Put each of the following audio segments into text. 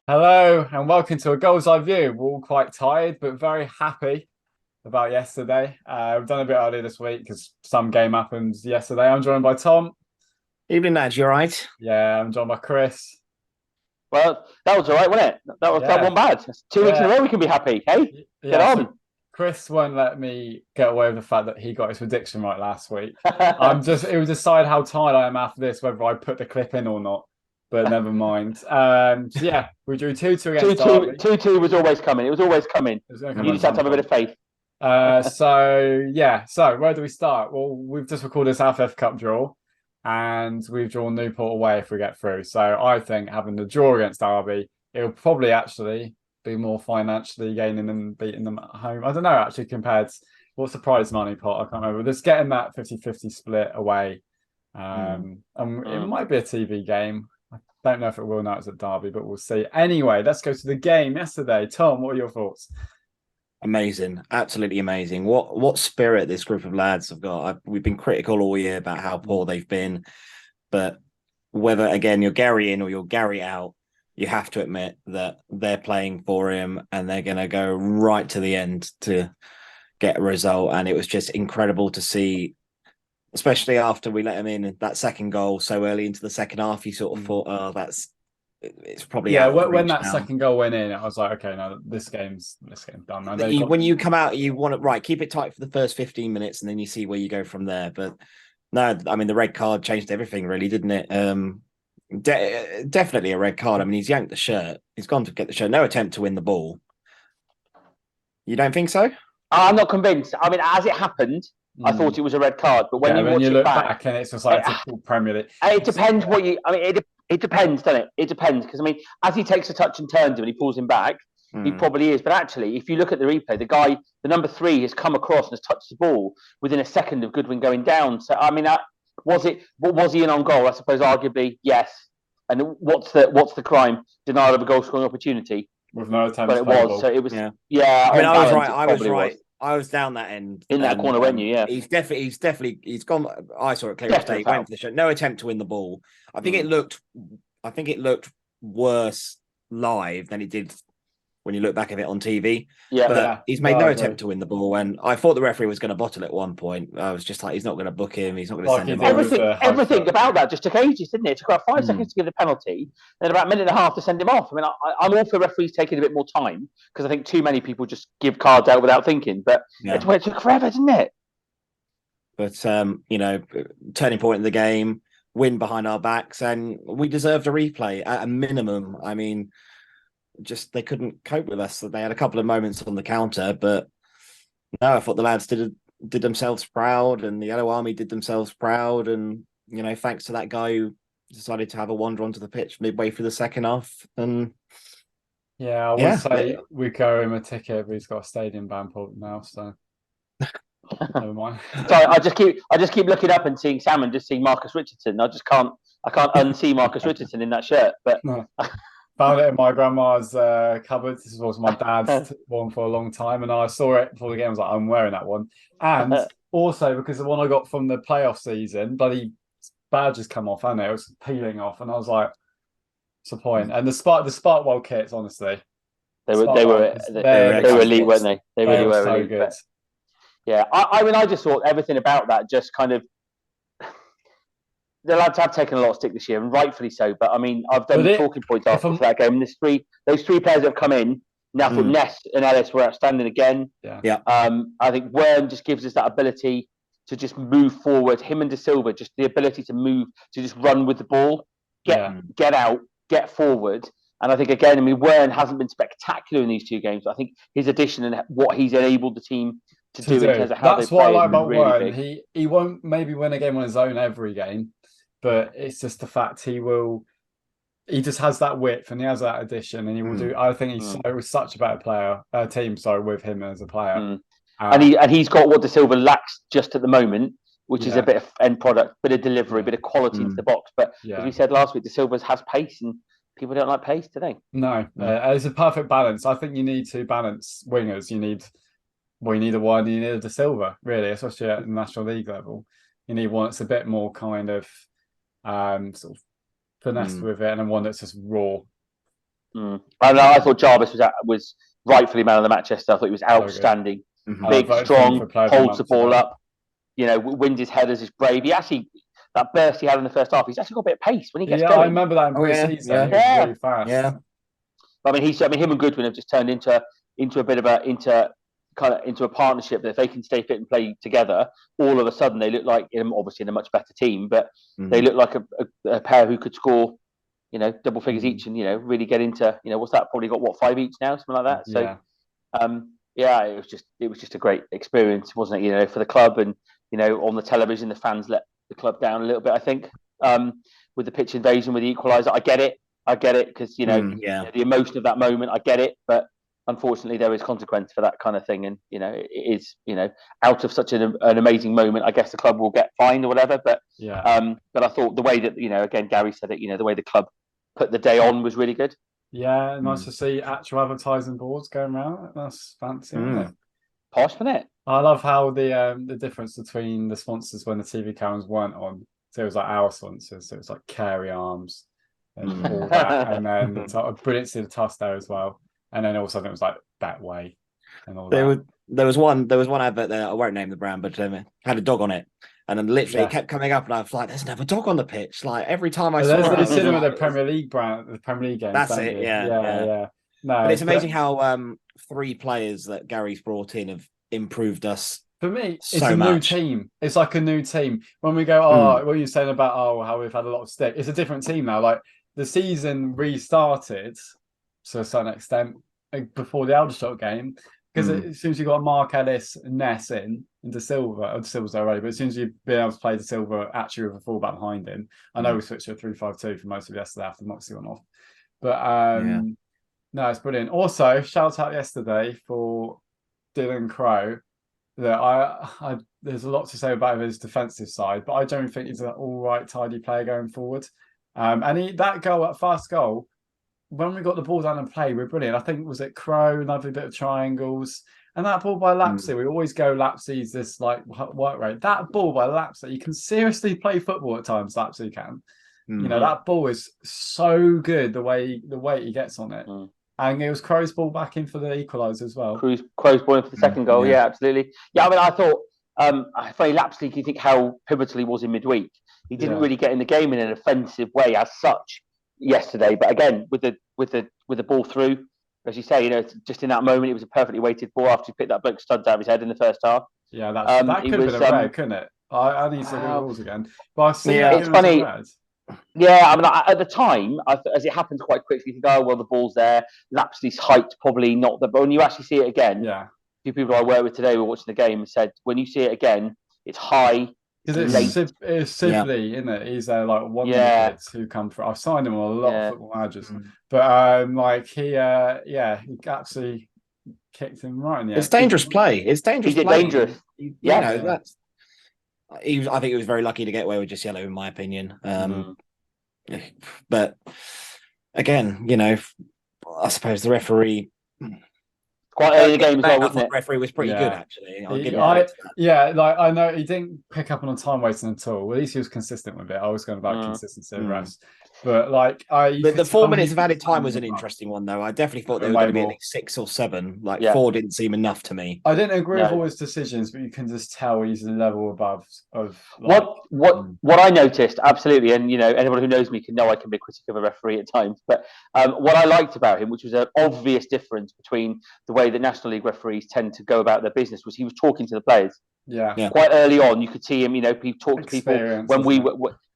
Hello and welcome to a Goals Eye View. We're all quite tired, but very happy about yesterday. We've done a bit earlier this week because some game happened yesterday. I'm joined by Tom. Evening, lads. You all right? Yeah, I'm joined by Chris. Well, that was all right, wasn't it? That Yeah, one bad. That's 2 weeks in a yeah, row we can be happy. Hey, get yeah. So on. Chris won't let me get away with the fact that he got his prediction right last week. It will decide how tired I am after this, whether I put the clip in or not. But never mind. So yeah, we drew 2-2 Two against two Derby. two two was always coming. It was always coming. It was going to come You at just have some to have a bit point. of faith. So where do we start? Well, we've just recorded this South Cup draw, and we've drawn Newport away if we get through. So I think having the draw against Derby, it'll probably actually be more financially gaining than beating them at home. I don't know actually compared to what's the prize money pot? I can't remember. Just getting that 50-50 split away. And it might be a TV game. I don't know if it will now it's at Derby, but we'll see. Anyway, let's go to the game yesterday. Tom, what are your thoughts? Amazing, absolutely amazing. What spirit this group of lads have got. We've been critical all year about how poor they've been, but whether again you're Gary in or you're Gary out, you have to admit that they're playing for him and they're going to go right to the end to get a result. And it was just incredible to see, especially after we let him in that second goal so early into the second half. You sort of thought, oh, it's probably Yeah, out of when reach that now. second goal went in, I was like, okay, no, this game's done. Now they've got When you come out, you want to right keep it tight for the first 15 minutes, and then you see where you go from there. But no, I mean the red card changed everything, really, didn't it? Definitely a red card. I mean, he's yanked the shirt. He's gone to get the shirt. No attempt to win the ball. You don't think so? I'm not convinced. I mean, as it happened, I mm, thought it was a red card, but when yeah. you When you watch it look back, back and it's just it, like typical Premier League. it depends what you. I mean, it depends, doesn't it? It depends because I mean, as he takes a touch and turns him and he pulls him back, he Mm. probably is. But actually, if you look at the replay, the number three, has come across and has touched the ball within a second of Goodwin going down. So I mean, was it? What was he in on goal? I suppose arguably yes. And what's the crime? Denial of a goal scoring opportunity. With no attempt But to it play the was. ball. So it was. Yeah. Yeah, I mean, on I was balance, right. it I was probably was right. I was down that end, in that and corner, weren't you? Yeah, he's gone. I saw it clear as day. definite He went foul. for the shot. No attempt to win the ball. I think it Mm. looked. I think it looked worse live than it did when you look back at it on TV. Yeah, But Yeah, he's no, made I no agree. attempt to win the ball, and I thought the referee was going to bottle at one point. I was just like, he's not going to book him. He's not going to Like send he him did off. with everything the high everything foot. about that just took ages, didn't it? It took about 5 seconds Mm. to give the penalty, then about a minute and a half to send him off. I mean, I'm all for referees taking a bit more time because I think too many people just give cards out without thinking. But Yeah, it took forever, didn't it? but turning point in the game, win behind our backs, and we deserved a replay at a minimum. I mean, just they couldn't cope with us. They had a couple of moments on the counter, but no, I thought the lads did themselves proud, and the Yellow Army did themselves proud, and thanks to that guy who decided to have a wander onto the pitch midway through the second half, and Yeah, I would yeah, say we go him a ticket, but he's got a stadium ban problem now, so never mind. Sorry, I just keep looking up and seeing Sam and just seeing Marcus Richardson. I can't unsee Marcus Richardson in that shirt. But No. Found it in my grandma's cupboard. This was my dad's one for a long time, and I saw it before the game. I was like, I'm wearing that one. And also because the one I got from the playoff season, bloody badge has come off, and it was peeling off, and I was like, "What's the point?" And the Spark World kits, honestly, they were Spark they World were kits, they, they were they're they were excellent elite, weren't kits. they? They they really were were so elite. good. But yeah, I mean, I just thought everything about that just kind of the lads have taken a lot of stick this year, and rightfully so. But I mean, I've done But the talking points if article I'm, for that game. And those three players that have come in. Now, I thought Mm, Ness and Ellis were outstanding again. yeah, yeah, I think Wern just gives us that ability to just move forward. Him and De Silva, just the ability to move, to just run with the ball, get yeah, mm, get out, get forward. And I think again, I mean, Wern hasn't been spectacular in these two games. I think his addition and what he's enabled the team to to do in do. terms of how they That's what I play has like been about really Warren. big. He won't maybe win a game on his own every game, but it's just the fact he just has that width and he has that addition and he will do. mm, I think Mm, he's such a better player, team, sorry, with him as a player. mm. And Uh, he's got what De Silva lacks just at the moment, which is a yeah, bit of end product, bit of delivery, a yeah, bit of quality into the mm, box. But as yeah. we said last week, De Silva has pace, and people don't like pace, do they? No, mm. it's a perfect balance. I think you need to balance wingers. You need a wide, you need a De Silva, really, especially at the National League level. You need one that's a bit more kind of sort of finessed Mm. with it, and then one that's just raw. I thought Jarvis was rightfully man of the match yesterday. I thought he was outstanding. Big, strong, holds the ball up. Wins his headers, is brave. He actually, that burst he had in the first half, he's actually got a bit of pace when he gets going. I remember that in pre-season. He was really fast. Yeah. I mean, him and Goodwin have just turned into a bit of into a partnership that if they can stay fit and play together, all of a sudden they look like, obviously in a much better team, but they look like a pair who could score, double figures each, and really get into, what's that? Probably got 5 each now, something like that. So, it was just a great experience, wasn't it? For the club, and on the television, the fans let the club down a little bit, I think, with the pitch invasion, with the equaliser. I get it because the emotion of that moment, I get it, but unfortunately there is consequence for that kind of thing, and it is out of such an amazing moment. I guess the club will get fined or whatever, but I thought the way that again Gary said it, the way the club put the day on was really good. Yeah, nice to see actual advertising boards going around. That's fancy, isn't it? Posh, isn't it? I love how the difference between the sponsors when the TV cameras weren't on. So it was like our sponsors, so it was like Carey Arms and all that, and then brilliant to see the Tusk there as well. And then all of a sudden it was like Betway and all that. There was one advert there. I won't name the brand, but had a dog on it, and then literally it kept coming up, and I was like, "There's never a dog on the pitch." Like every time I saw it, there's cinema the Premier League brand, the Premier League games. That's it. Yeah. No, but it's amazing how 3 players that Gary's brought in have improved us. For me, it's a new team. It's like a new team. When we go, what are you saying about how we've had a lot of stick? It's a different team now. Like the season restarted to a certain extent before the Aldershot game, because as soon as you got Mark Ellis, Ness into Silva, De Silva's already, but as soon as you've been able to play De Silva actually with a fullback behind him, I know we switched to a 3-5-2 for most of yesterday after Moxie went off, but no, it's brilliant. Also, shout out yesterday for Dylan Crowe. That I there's a lot to say about his defensive side, but I don't think he's an all right, tidy player going forward. And that fast goal, when we got the ball down and play, we're brilliant. I think was it Crowe, another bit of triangles, and that ball by Lapsey. We always go Lapsey's this like work rate. That ball by Lapsey, you can seriously play football at times. Lapsey can, that ball is so good. The way he gets on it. And it was Crowe's ball back in for the equaliser as well. Crowe's ball in for the second goal, yeah, absolutely. Yeah, I mean, I thought, funny Lapsley, you think how pivotal he was in midweek. He didn't really get in the game in an offensive way as such yesterday, but again, with the ball through, as you say, just in that moment, it was a perfectly weighted ball after he picked that bloke studs out of his head in the first half. Yeah, that could have been a red, couldn't it? I need to look at the rules again. But I see it's funny. Yeah, I mean, at the time, as it happens quite quickly, you think, oh, well, the ball's there. Lapsley's height probably not the. But when you actually see it again, a few people I work with today were watching the game and said, when you see it again, it's high. Because it's Sibley, isn't it? He's like one of the kids who come from. I've signed him on a lot of football managers, but he actually kicked him right in the. It's dangerous play. It's dangerous. He did dangerous. That's. I think he was very lucky to get away with just yellow, in my opinion. But again, I suppose the referee quite early in the game as well, wasn't it? The referee was pretty good, actually. I know he didn't pick up on a time wasting at all. At least he was consistent with it. I was going about consistency of refs. But the 4 minutes of added time was an interesting one, though. I definitely thought there were going to be at least 6 or 7. 4 didn't seem enough to me. I didn't agree with all his decisions, but you can just tell he's a level above. What I noticed, absolutely, and anyone who knows me can know I can be critical of a referee at times. But what I liked about him, which was an obvious difference between the way that National League referees tend to go about their business, was he was talking to the players. Yeah. Quite early on, you could see him. He talked to people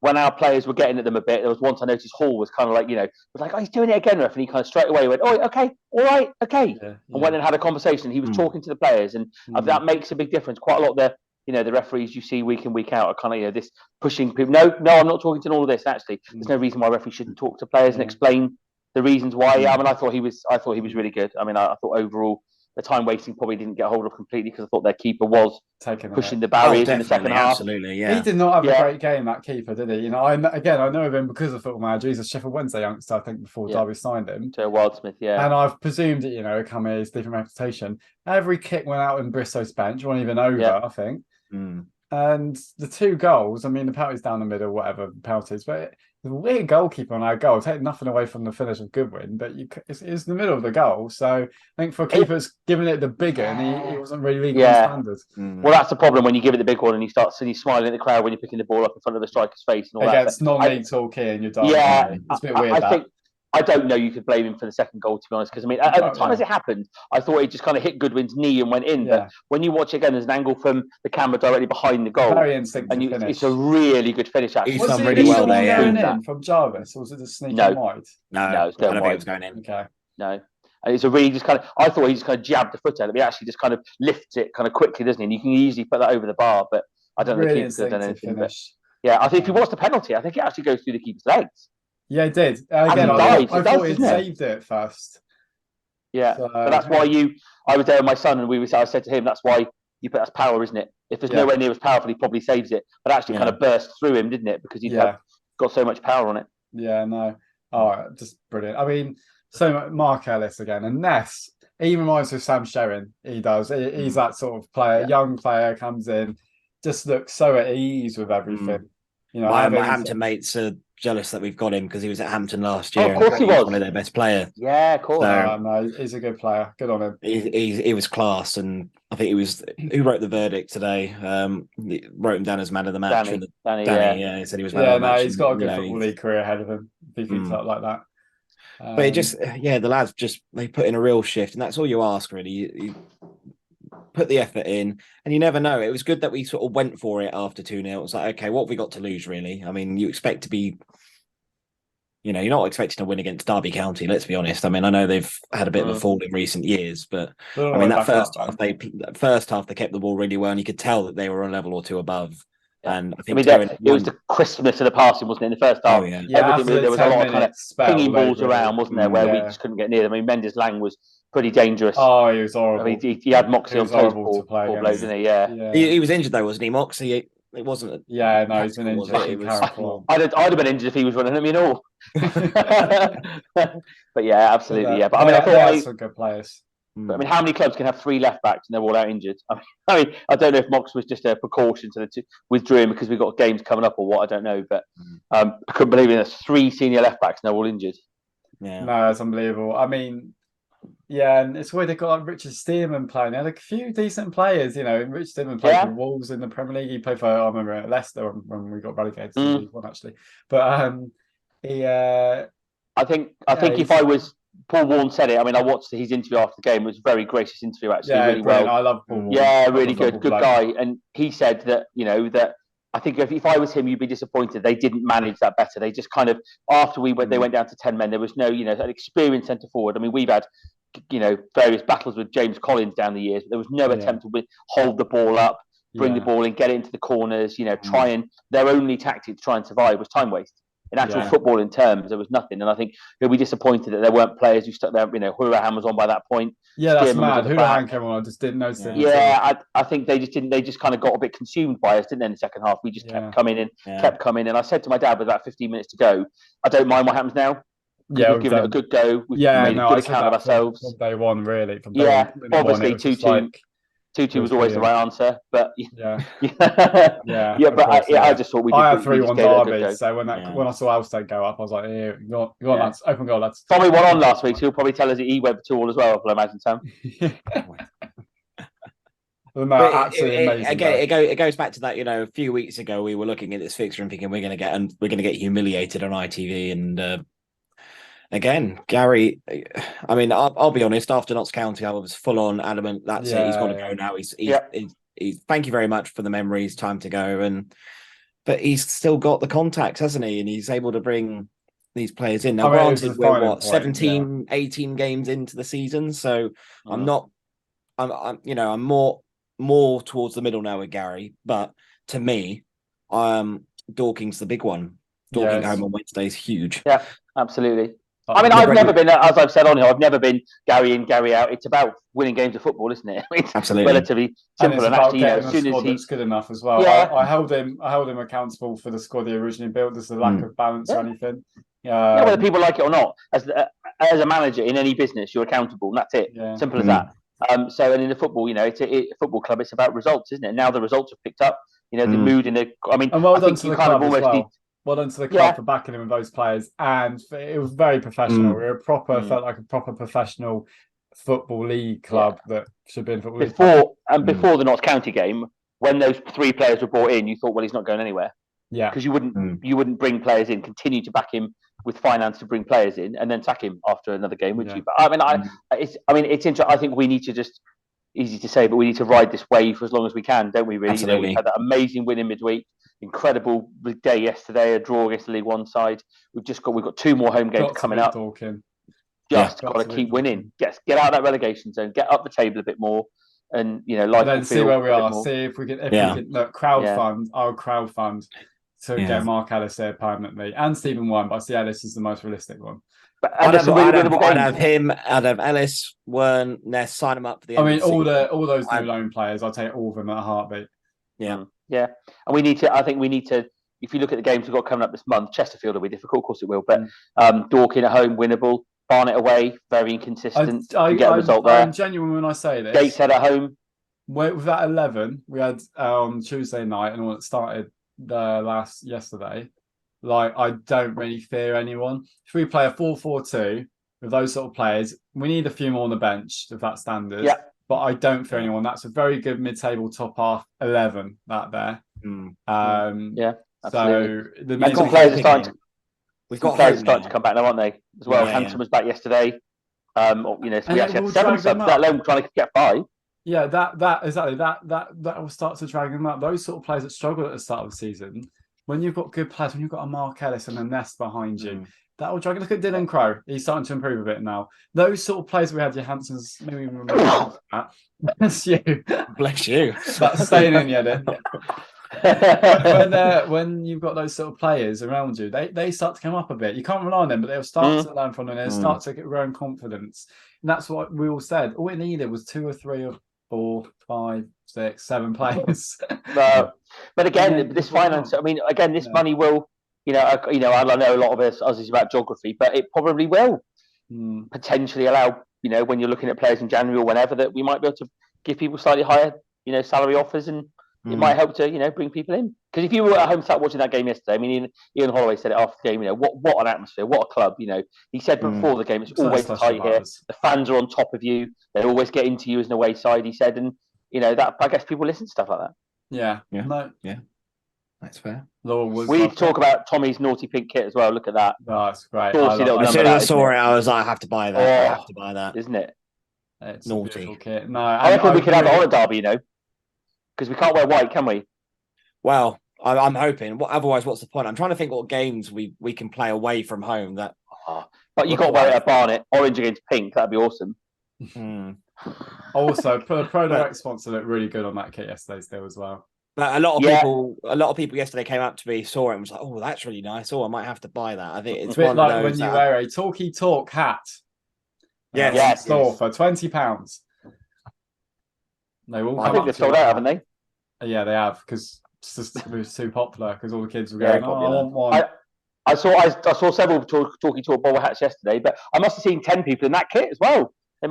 when our players were getting at them a bit. There was once I noticed Hall was kind of like, was like, oh, he's doing it again, ref, and he kind of straight away went, oh, okay, all right, okay, and went and had a conversation. He was talking to the players, and that makes a big difference. Quite a lot of the referees you see week in, week out are kind of this pushing people. No, I'm not talking to all of this. Actually, there's no reason why referees shouldn't talk to players and explain the reasons why. I mean, I thought he was really good. I mean, I thought overall, the time wasting probably didn't get hold of completely because I thought their keeper was pushing the barriers in the second half. Absolutely, yeah. He did not have a great game, that keeper, did he? I know of him because of Football Manager. He's a Sheffield Wednesday youngster, I think, before Derby signed him. To Wildsmith, And I've presumed that, come here, his different reputation. Every kick went out in Bristow's bench, wasn't even over, I think. And the 2 goals, I mean, the penalties down the middle, whatever penalties, but the weird goalkeeper on our goal, take nothing away from the finish of Goodwin, but it's the middle of the goal. So I think for keepers giving it the big one, he wasn't really league one standard. Well, that's the problem when you give it the big one and you start smiling at the crowd when you're picking the ball up in front of the striker's face and all Against that. non-league Torquay and you're done. Yeah, it's a bit weird. I don't know you could blame him for the second goal, to be honest, because I mean, at the time as it happened, I thought it just kind of hit Goodwin's knee and went in. But when you watch it again, there's an angle from the camera directly behind the goal. Very instinctive finish. It's a really good finish, actually. He's done really well there. Going in from Jarvis, or was it just sneaking wide? No, it's going wide. It was going in. Okay. No. And it's a really just kind of, I thought he just kind of jabbed the foot out of it. He actually just kind of lifts it kind of quickly, doesn't he? And you can easily put that over the bar, but I don't know if the keeper could have done anything. But yeah, I think if he watched the penalty, I think it actually goes through the keeper's legs. Yeah, it did. Again, I thought he'd saved it first. Yeah, so, but that's why I was there with my son, and I said to him, that's why you put that's power, isn't it? If there's nowhere near as powerful, he probably saves it. But actually kind of burst through him, didn't it? Because he'd have got so much power on it. Yeah, no. Oh, just brilliant. I mean, so Mark Ellis again, and Ness, he reminds me of Sam Sherrin. He does. He's that sort of player, young player, comes in, just looks so at ease with everything. You know, my Hampton mates are jealous that we've got him because he was at Hampton last year. Of course he was one of their best players. Yeah, of course. So, no, he's a good player. Good on him. He was class, and I think he was who wrote the verdict today. Wrote him down as man of the match. Danny, yeah, he said he was man of the match. He's got a good football league career ahead of him. If he keeps up like that. But it just, the lads they put in a real shift, and that's all you ask, really. You put the effort in, and you never know. It was good that we sort of went for it after 2-0. It was like, okay, what have we got to lose, really? I mean, you expect to be, you're not expecting to win against Derby County, let's be honest. I mean, I know they've had a bit of a fall in recent years, but I mean, that first half, they kept the ball really well, and you could tell that they were a level or two above. And I think it was the crispness of the passing, wasn't it, in the first half? There was a lot of kind of pinging balls around, wasn't there, where we just couldn't get near them. I mean, Mendes Lang was pretty dangerous. Oh, he was horrible. I mean, he had Moxie on toes, poor bloke, didn't he? Yeah. He was injured though, wasn't he, Moxie? It wasn't. No, he's been injured. I'd have been injured if he was running at me and all. But yeah, absolutely, yeah. But I mean, I thought some good players. But, I mean, how many clubs can have 3 left backs and they're all out injured? I mean, I don't know if Mox was just a precaution to withdrew him because we've got games coming up or what. I don't know, but I couldn't believe it. There's 3 senior left backs and they're all injured. Yeah, no, it's unbelievable. I mean, and it's weird they've got like Richard Stearman playing. They had a few decent players, Richard Stearman played for Wolves in the Premier League. He played for, I remember, Leicester when we got relegated to League One, actually. But I think if I was. Paul Warne said it. I mean, I watched his interview after the game. It was a very gracious interview, actually. Yeah, really well. I love Paul Warne. Yeah, really good guy. And he said that, that I think if I was him, you'd be disappointed. They didn't manage that better. They just kind of, after they went down to 10 men, there was no, an experienced centre forward. I mean, we've had, various battles with James Collins down the years. But there was no attempt to hold the ball up, bring the ball in, get it into the corners, try and, their only tactic to try and survive was time waste. In actual football in terms, there was nothing. And I think he'll be disappointed that there weren't players who stuck there. Hurahan was on by that point. Yeah, that's mad. Hurahan came on. I just didn't notice it. Yeah, I think they just didn't. They just kind of got a bit consumed by us, didn't they, in the second half? We just kept coming in, kept coming. And I said to my dad with about 15 minutes to go, I don't mind what happens now. Yeah, we've given it a good go. We've made a good account of ourselves. From day one, really. Obviously, 2-2. 2-2 was always the right answer, but yeah, I just thought we did. I had 3-1 Derby, so when I saw Alstead go up, I was like, "Here, go on, lads, open goal, lads." Tommy won on last week, so he'll probably tell us that he went 2-2 as well. I imagine, Sam. Absolutely amazing. Again, it goes back to that. A few weeks ago, we were looking at this fixture and thinking we're going to get humiliated on ITV, and again, Gary, I mean, I'll be honest, after Notts County, I was full on adamant. That's it. He's got to go now. He's thank you very much for the memories. Time to go. But he's still got the contacts, hasn't he? And he's able to bring these players in. Now, granted, we're 17, 18 games into the season. So I'm more towards the middle now with Gary. But to me, Dorking's the big one. Dorking home on Wednesday is huge. Yeah, absolutely. I mean, I've never been, as I've said on here, I've never been Gary in, Gary out. It's about winning games of football, isn't it? It's absolutely relatively simple. And actually, as soon as he's good enough as well. Yeah. I held him accountable for the squad he originally built. There's a lack of balance or anything. Whether people like it or not, as a manager in any business, you're accountable, and that's it. Simple as that. So, and in the football, it's a football club. It's about results, isn't it? Now the results have picked up. You know, the mood in the. I mean, and well I done think to you the kind club of as almost well. need. Well done to the club for backing him with those players, and it was very professional. We were felt like a proper professional football league club that should be in football league club. Before the Notts County game, when those 3 players were brought in, you thought, well, he's not going anywhere. Yeah, because you wouldn't bring players in, continue to back him with finance to bring players in, and then sack him after another game, would you? But I mean, it's interesting. I think we need to just, easy to say, but we need to ride this wave for as long as we can, don't we? Really, Absolutely. We've had that amazing win in midweek, incredible day yesterday, a draw against the League One side. We've got 2 more home games coming up. Just got to keep winning. Get out of that relegation zone. Get up the table a bit more, and life. Then see where we are. See if we can. We can crowdfund. I'll crowdfund to get Mark Ellis here permanently, and Stephen Wine. But I see Ellis is the most realistic one. But I'd have him. I'd have Ellis, Wern, Ness, sign him up for the. I mean, all those new loan players. I'll take all of them at a heartbeat. Yeah, and we need to. I think we need to. If you look at the games we've got coming up this month, Chesterfield will be difficult, of course it will. But Dorking at home, winnable. Barnet away, very inconsistent. Get a result there. I'm genuine when I say this. Gateshead at home. With that 11 we had on Tuesday night, and when it started yesterday, like, I don't really fear anyone. If we play a 4-4-2 with those sort of players, we need a few more on the bench if that's standard. Yeah. But I don't fear anyone. That's a very good mid-table top half 11. That there. Yeah. So the players are starting. We've got players starting to come back now, aren't they? As well, Hanson was back yesterday. So we actually had 7 subs. That alone trying to get 5. Yeah, that exactly. That will start to drag them up. Those sort of players that struggle at the start of the season, when you've got good players, when you've got a Mark Ellis and a Nest behind you, that will drag. Look at Dylan Crowe. He's starting to improve a bit now. Those sort of players we had, your Hansons, maybe even remember that. Bless you. Bless you. That's staying in you, then. When you've got those sort of players around you, they start to come up a bit. You can't rely on them, but they'll start to learn from them. They'll start to get growing confidence. And that's what we all said. All we needed was 2 or 3 or 4, 5, 6, 7 players. But again, this finance. I mean, again, this money will. I know a lot of us is about geography, but it probably will potentially allow. When you're looking at players in January or whenever, that we might be able to give people slightly higher, salary offers, and it might help to, bring people in. Because if you were at home sat watching that game yesterday, I mean, Ian Holloway said it after the game, what an atmosphere, what a club, He said before the game, it's always tight here. The fans are on top of you. They always get into you as an away side, he said. And, that I guess people listen to stuff like that. Yeah. That's fair. We need to talk about Tommy's naughty pink kit as well. Look at that. Oh, that's great. As soon as I saw it, I was like, I have to buy that. I have to buy that. Isn't it? It's naughty. Kit. No, I reckon we could have it on a derby, because we can't wear white, can we? Well, I'm hoping. Otherwise, what's the point? I'm trying to think what games we can play away from home. But you got to wear it at Barnet, orange against pink. That'd be awesome. Also, Pro Direct sponsor looked really good on that kit yesterday still as well. But a lot of people yesterday came up to me, saw it, and was like, "Oh, that's really nice. Oh, I might have to buy that." I think it's a bit like when you wear a Talkie Talk hat. Store for £20. They all. I think they've sold out, haven't they? Yeah, they have, because it was too popular. Because all the kids were going, "Oh, I want one." I saw several Talkie Talk bobble hats yesterday, but I must have seen 10 people in that kit as well. Do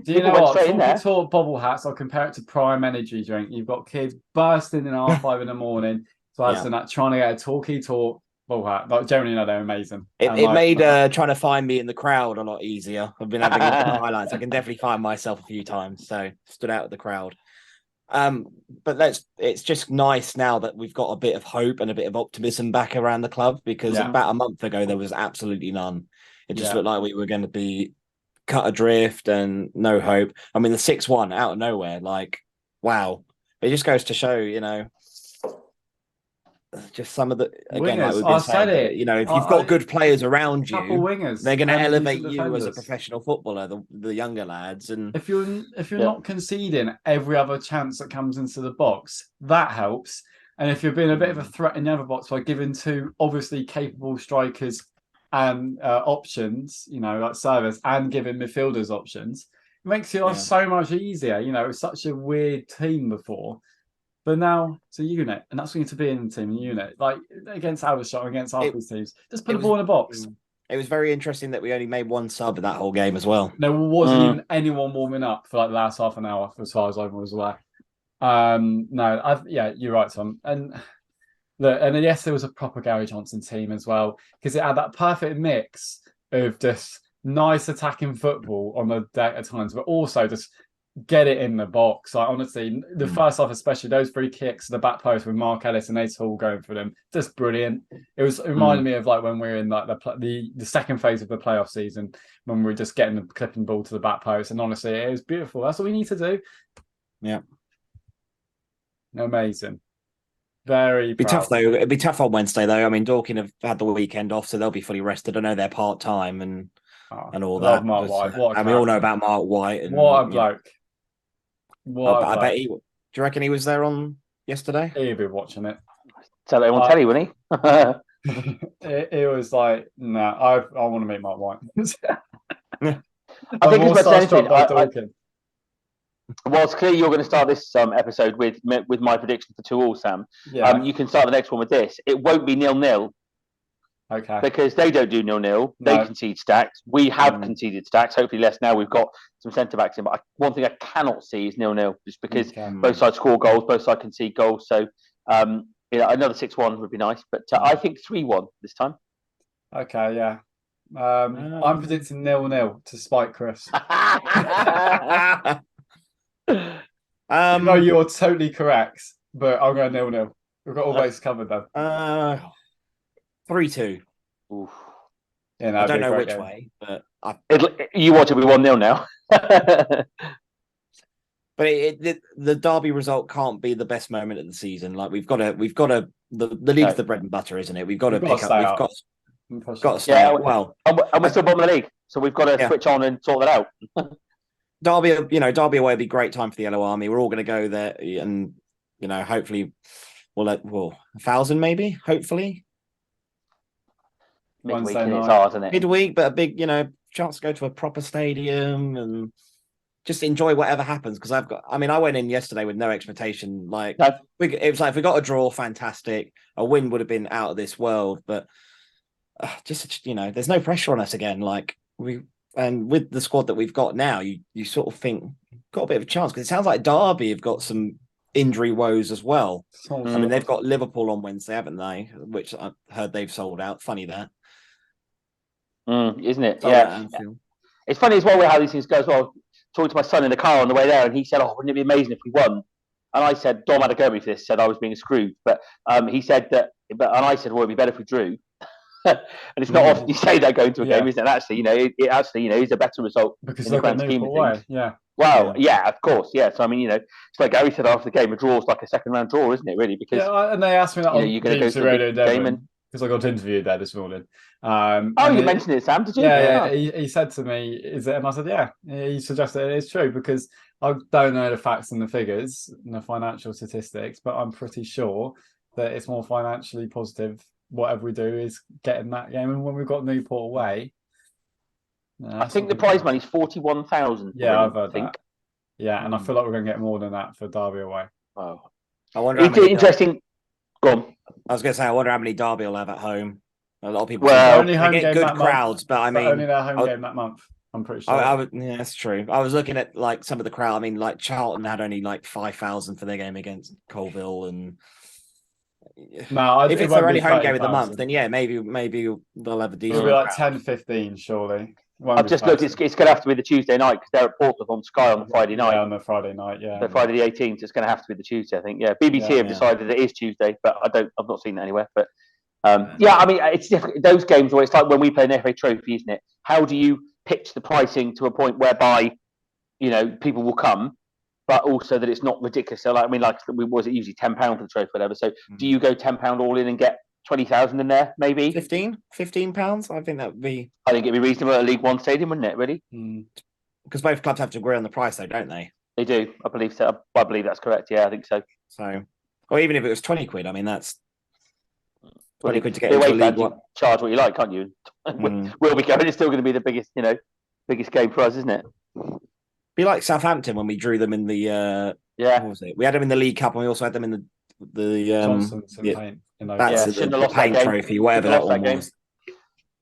you know what? Talkie Talk bobble hats, I'll compare it to Prime Energy drink. You've got kids bursting in 5:30 in the morning, that trying to get a Talkie Talk bobble hat. Like, generally, they're amazing. It made trying to find me in the crowd a lot easier. I've been having a look at the highlights. I can definitely find myself a few times, so stood out of the crowd. But it's just nice now that we've got a bit of hope and a bit of optimism back around the club, because about a month ago there was absolutely none. It just looked like we were going to be cut adrift and no hope. I mean, the 6-1 out of nowhere, like, wow. It just goes to show, just some of the again, wingers. like we've been saying, if you've got good players around you, wingers, they're going to elevate you as a professional footballer, the younger lads. And if you're not conceding every other chance that comes into the box, that helps. And if you're being a bit of a threat in the other box by giving 2 obviously capable strikers and options, like service, and giving midfielders options, it makes your life so much easier. It was such a weird team before. But now it's a unit, and that's what you need to be in the team, a unit. Like against Aldershot, against Arsenal's teams. Just put the ball in a box. It was very interesting that we only made 1 sub that whole game as well. There wasn't even anyone warming up for like the last half an hour, as far as I was aware. No, yeah, you're right, Tom. And look, and yes, there was a proper Gary Johnson team as well because it had that perfect mix of just nice attacking football on the deck at times, but also just get it in the box. Like honestly, the first half, especially those free kicks to the back post with Mark Ellis and Ace Hall going for them, just brilliant. It reminded me of like when we were in like the second phase of the playoff season when we were just getting the clipping ball to the back post, and honestly, it was beautiful. That's what we need to do. Yeah, amazing. Very It'd be tough though. It'd be tough on Wednesday though. I mean, Dorking have had the weekend off, so they'll be fully rested. I know they're part time and all that. Mark White. And we all know about Mark White. And, what a bloke! I bet he. Do you reckon he was there on yesterday? He'd be watching it. Tell it on telly, wouldn't he? it was like, no, I want to meet Mark White. I think it's about anything. Well, it's clear you're going to start this episode with my prediction for 2-2, Sam. Yeah. You can start the next one with this. It won't be 0-0. Okay. Because they don't do 0-0. They concede stacks. We have conceded stacks. Hopefully less now. We've got some centre backs in. But one thing I cannot see is 0-0, just because both sides score goals, both sides concede goals. So another 6-1 would be nice. But I think 3-1 this time. Okay, yeah. I'm predicting 0-0 to spite Chris. No, you're totally correct, but I'm going 0-0. We've got all bases covered though. 3-2. Yeah, I don't know which way, but you want to be 1-0 now. But the Derby result can't be the best moment of the season. Like we've got to. The league's the bread and butter, isn't it? We've got to pick up. We've got to stay up. Well, and we're still bottom of the league, so we've got to switch on and sort that out. Derby away would be a great time for the Yellow Army. We're all going to go there, and hopefully, we'll 1,000 maybe. Hopefully, midweek it's hard, isn't it? Midweek, but a big chance to go to a proper stadium and just enjoy whatever happens. Because I went in yesterday with no expectation. Like it was like if we got a draw, fantastic. A win would have been out of this world, but there's no pressure on us again. Like and with the squad that we've got now, you sort of think got a bit of a chance because it sounds like Derby have got some injury woes as well. I mean, they've got Liverpool on Wednesday, haven't they? Which I heard they've sold out. Funny that, isn't it? Yeah. It's funny as well how these things go as well. Talking to my son in the car on the way there, and he said, "Oh, wouldn't it be amazing if we won?" And I said, "Dom had a go at me for this." Said I was being screwed, but he said that. And I said, "Well, it'd be better if we drew." And it's not often you say that going to a game, isn't it? And actually, it actually, is a better result because in the grand scheme of things. Yeah. Well, yeah, of course, yeah. So I mean, it's like Gary said after the game, a draw is like a second round draw, isn't it? Really, because and they asked me that on you're going to go to the radio game because I got interviewed there this morning. You mentioned it, Sam? Did you? Yeah. He said to me, "Is it?" And I said, "Yeah." He suggested it is true because I don't know the facts and the figures and the financial statistics, but I'm pretty sure that it's more financially positive. Whatever we do is getting that game, and when we've got Newport away, I think the prize money is 41,000. Yeah, I've heard that. Yeah, and I feel like we're going to get more than that for Derby away. Oh, I wonder. It's interesting. Go on. I was going to say, I wonder how many Derby will have at home. A lot of people. Only home get game good crowds, month, but I mean, only their home game that month. I'm pretty sure. Yeah, that's true. I was looking at like some of the crowd. I mean, like Charlton had only like 5,000 for their game against Colville, and no, if it's their only home game of the month, then yeah, maybe they'll have a decent. It'll be like 10-15, surely. I've just looked. It's going to have to be the Tuesday night because they're at Portsmouth on Sky on the Friday night. Yeah, on the Friday night, yeah. So Friday the 18th. It's going to have to be the Tuesday, I think. Yeah, BBC have decided it is Tuesday, but I've not seen it anywhere. But I mean, it's different. Those games where it's like when we play an FA Trophy, isn't it? How do you pitch the pricing to a point whereby people will come, but also that it's not ridiculous? So, like, I mean, was it usually £10 for the trophy, or whatever? So, do you go £10 all in and get 20,000 in there, maybe? £15? I think that would be. I think it'd be reasonable at a League One stadium, wouldn't it? Really? Because both clubs have to agree on the price, though, don't they? They do. I believe so. I believe that's correct. Yeah, I think so. So, or even if it was £20, I mean, that's 20 quid to get into a League One. Charge what you like, can't you? We'll be going. It's still going to be the biggest game for us, isn't it? Be like Southampton when we drew them in the what was it? We had them in the League Cup and we also had them in the Johnson Paint. The Paint Trophy, whatever that one was.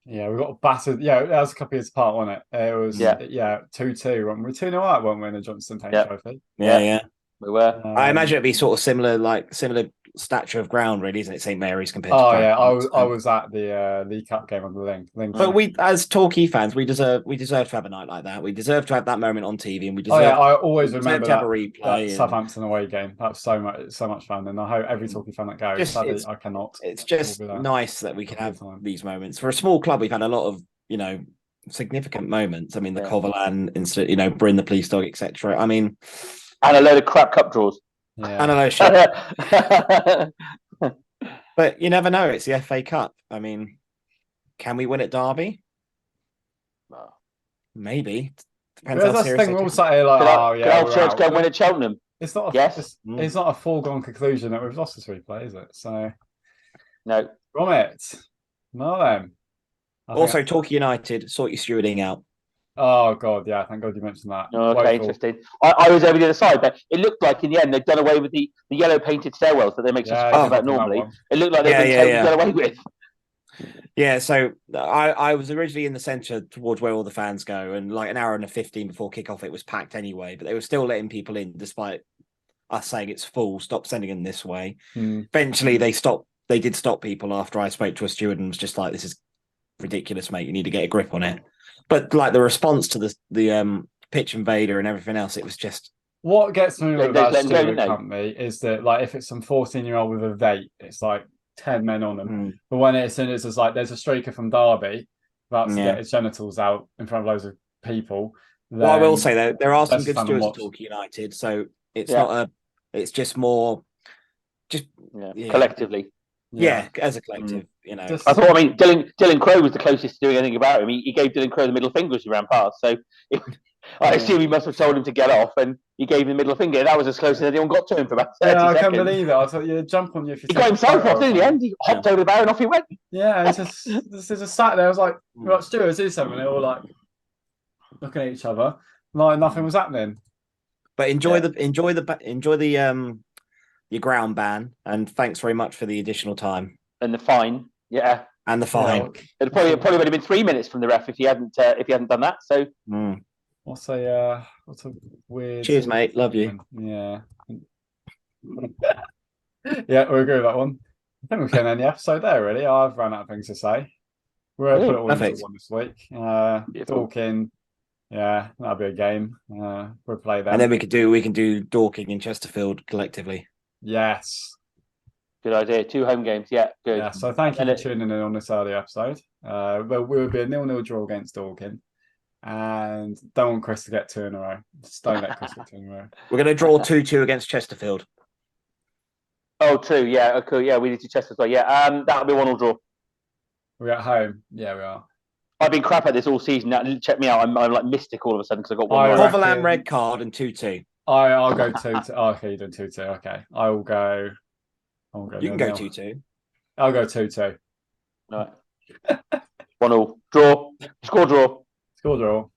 Yeah, we got battered. Yeah, that was a couple of years apart, wasn't it? It was 2-2. We were 2-0 out, weren't we, in the Johnson Paint Trophy? Yeah. We were. I imagine it'd be sort of similar stature of ground, really, isn't it? St Mary's compared to Oh yeah, Crackers. I was at the League Cup game on the link. But we, as Torquay fans, we deserve to have a night like that. We deserve to have that moment on TV, and we Oh deserve. yeah, I always we deserve remember to have that, a replay. that and Southampton away game. That was so much fun, and I hope every Torquay fan that goes. Just- Sadly, it's- I cannot. It's just We'll be that nice that we can every have time. these moments. For a small club, we've had a lot of significant moments. I mean, the Yeah. Coverland incident, Bryn the police dog, etc. I mean, And a load of crap cup draws. and Yeah, a load of shit. But you never know. It's the FA Cup. I mean, can we win at Derby? Maybe. Depends that's how the serious thing. they We're all take it. sat here like, Could oh yeah, our we're church out. go and win But at Cheltenham? it's not. Yes. It's not a foregone conclusion that we've lost this replay, is it? So No. from it, no then. I think Also, Torquay United sort your stewarding out. Oh god, yeah. Thank God you mentioned that. Okay, Woeful. interesting. I was over the other side, but it looked like in the end they'd done away with the yellow painted stairwells that they make such a Yeah, fuss yeah, about that normally. one. It looked like they'd Yeah, been yeah, totally yeah. done away with. Yeah, so I was originally in the centre towards where all the fans go, and like an hour and 15 before kickoff, it was packed anyway. But they were still letting people in, despite us saying it's full. Stop sending them this way. Eventually, they stopped. They did stop people after I spoke to a steward and was just like, "This is ridiculous, mate. You need to get a grip on it." But like the response to the pitch invader and everything else, it was just. What gets me They with just that let them go, steward didn't they? company is that, like, if it's some 14-year-old with a vape, it's like 10 men on them. Mm. But when it's in, it's just like there's a streaker from Derby about to Yeah. get his genitals out in front of loads of people. Well, I will then say though, there are some let's good stand and stewards at watch. Torquay United, so it's Yeah. not a. It's just more. Yeah. Collectively. Yeah, as a collective, Just- I thought, I mean, Dylan Crow was the closest to doing anything about him. He gave Dylan Crow the middle finger as he ran past. So I assume he must have told him to get off, and he gave him the middle finger. That was as close as anyone got to him for about 30 Yeah, I seconds. can't believe it. I thought you'd jump on you if you He got himself off, didn't he? And he hopped over the bar and off he went. Yeah, it's just this is a sat there. I was like, right, stewards, do something. They were all like looking at each other, like nothing was happening. But enjoy the your ground ban, and thanks very much for the additional time And the fine, yeah. and the fine. It'd probably would have been 3 minutes from the ref if he hadn't done that. So What's a weird. Cheers, mate. Love you. Yeah. Yeah, we agree with that one. I think we can end the episode there, really. I've run out of things to say. We're going to put it all into Perfect. one this week. Talking. Yeah, that'll be a game. We'll play that. And then we can do Dorking and Chesterfield collectively. Yes. good idea. 2 home games. Yeah, good. Yeah, so thank you And for it- tuning in on this early episode. But we will be a 0-0 draw against Dorking. And don't want Chris to get 2 in a row. Just don't let Chris get 2 in a row. We're going to draw 2-2 against Chesterfield. Oh, 2. Yeah, okay. Yeah, we need to Chester as well. Yeah, that'll be 1-1 draw. We're at home. Yeah, we are. I've been crap at this all season. Now, check me out. I'm like mystic all of a sudden because I got I 1 reckon- Coverland red card and 2-2. I'll go 2-2. Oh, okay, you're doing 2-2. Okay. I'll go You can go 0-0. 2-2. I'll go 2-2. Right. 1-1 draw. Score draw. Score draw.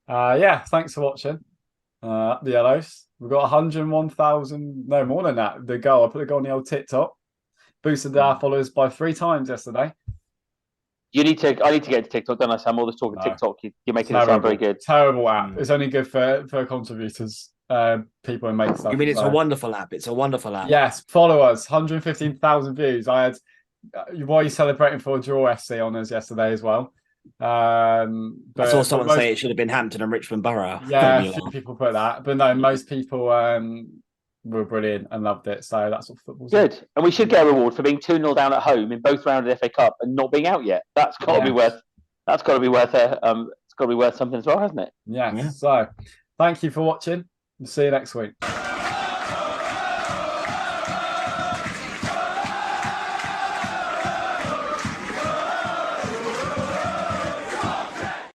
Yeah, thanks for watching. The Yellows. We've got 101,000, no more than that. The goal. I put the goal on the old TikTok. Boosted our followers by 3 times yesterday. I need to get to TikTok, don't I, Sam? All this talking No. TikTok, you're making it sound very good. Terrible app. It's only good for contributors, people who make stuff. You mean it's So- a wonderful app? It's a wonderful app. Yes, follow us. 115,000 views. I had why are you celebrating for Draw FC honours yesterday as well. I But saw someone most- say it should have been Hampton and Richmond Borough. Yeah, Made a me few laugh. people put that, but no, most people were brilliant and loved it. So that's what football's Good. And we should get a reward for being 2-0 down at home in both rounds of the FA Cup and not being out yet. That's got to be Yes. worth. That's got to be worth it's got to be worth something as well, hasn't it? Yes. Yeah. So thank you for watching. We'll see you next week.